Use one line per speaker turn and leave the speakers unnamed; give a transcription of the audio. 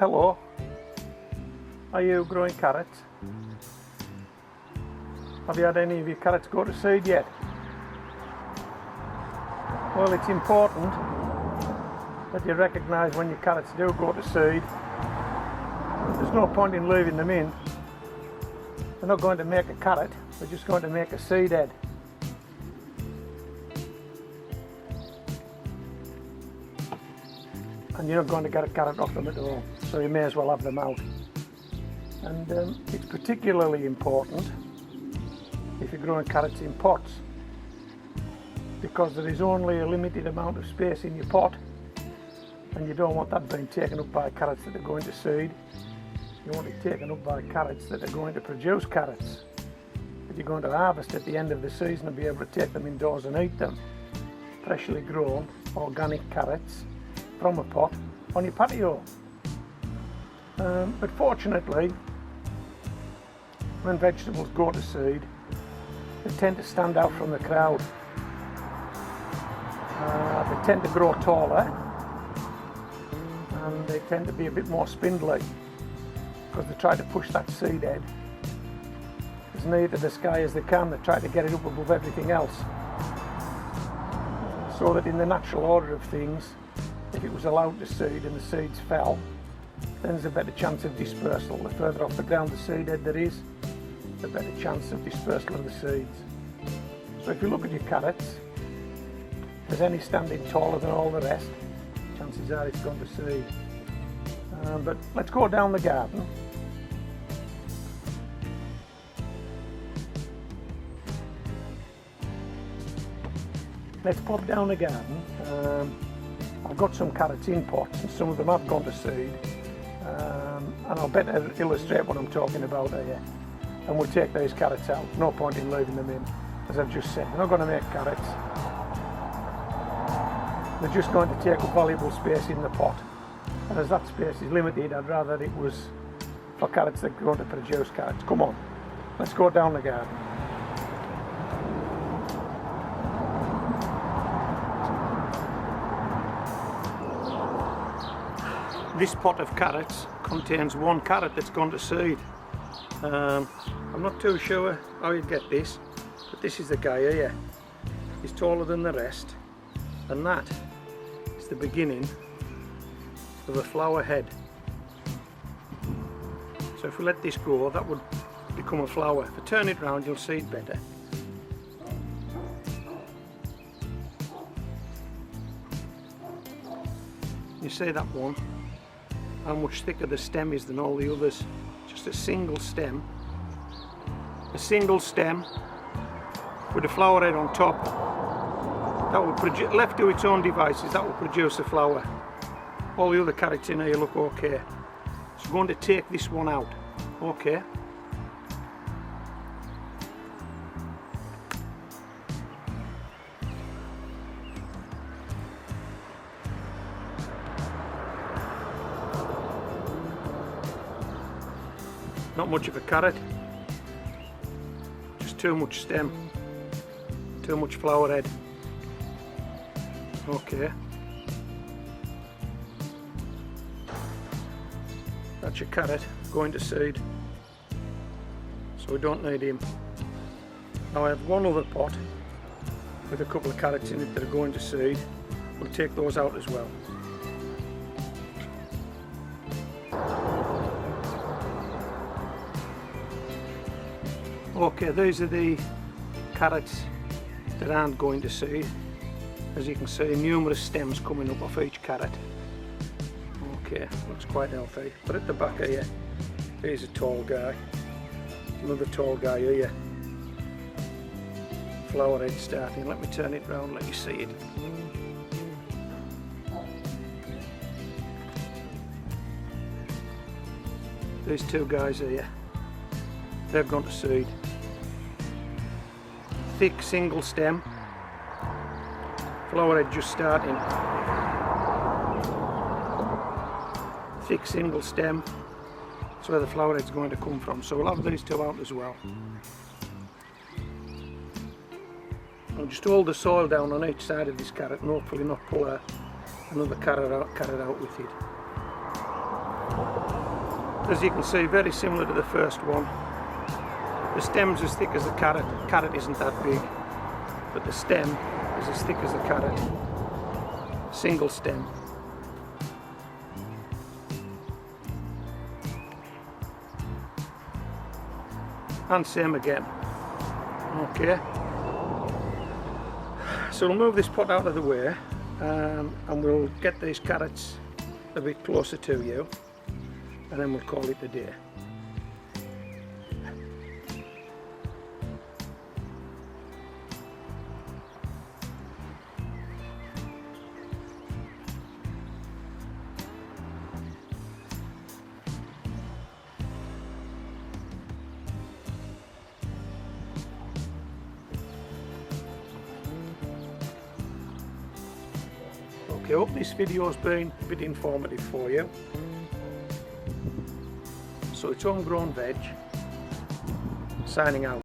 Hello, are you growing carrots? Have you had any of your carrots go to seed yet? Well, it's important that you recognise when your carrots do go to seed. There's no point in leaving them in. They're not going to make a carrot, they're just going to make a seed head. And you're not going to get a carrot off them at all, so you may as well have them out. And it's particularly important if you're growing carrots in pots, because there is only a limited amount of space in your pot, and you don't want that being taken up by carrots that are going to seed. You want it taken up by carrots that are going to produce carrots that you're going to harvest at the end of the season and be able to take them indoors and eat them. Freshly grown organic carrots from a pot on your patio. But fortunately, when vegetables go to seed, they tend to stand out from the crowd. They tend to grow taller, and they tend to be a bit more spindly because they try to push that seed head as near to the sky as they can. They try to get it up above everything else, so that in the natural order of things, if it was allowed to seed and the seeds fell, then there's a better chance of dispersal. The further off the ground the seed head there is, the better chance of dispersal of the seeds. So if you look at your carrots, if there's any standing taller than all the rest, chances are it's gone to seed. But let's go down the garden. Let's pop down the garden. I've got some carrots in pots and some of them have gone to seed, and I'll better illustrate what I'm talking about here. And we'll take these carrots out. No point in leaving them in, as I've just said. They're not going to make carrots. They're just going to take up valuable space in the pot. And as that space is limited, I'd rather it was for carrots that are going to produce carrots. Come on, let's go down the garden. This pot of carrots contains one carrot that's gone to seed. I'm not too sure how you'd get this, but this is the guy here. He's taller than the rest, and that is the beginning of a flower head. So if we let this go, that would become a flower. If I turn it round, you'll see it better. You see that one? How much thicker the stem is than all the others. Just a single stem with a flower head on top. That will produce, left to its own devices, that will produce a flower. All the other carrots in here look okay. So I'm going to take this one out. Okay. Not much of a carrot, just too much stem, too much flower head. Okay, that's your carrot going to seed, so we don't need him. Now I have one other pot with a couple of carrots in it that are going to seed. We'll take those out as well. Okay, these are the carrots that aren't going to seed. As you can see, numerous stems coming up off each carrot. Okay, looks quite healthy. But at the back here, here's a tall guy. Another tall guy here. Flower head starting. Let me turn it round, let you see it. These two guys here, they've gone to seed. Thick single stem, flower head just starting. Thick single stem, that's where the flower head's going to come from. So we'll have these two out as well. I'll just hold the soil down on each side of this carrot and hopefully not pull another carrot out with it. as you can see, very similar to the first one. The stem's as thick as the carrot. The carrot isn't that big, but the stem is as thick as the carrot. Single stem. And same again. Okay. So we'll move this pot out of the way, and we'll get these carrots a bit closer to you, and then we'll call it a day. Okay, I hope this video has been a bit informative for you. So it's Homegrown Veg, signing out.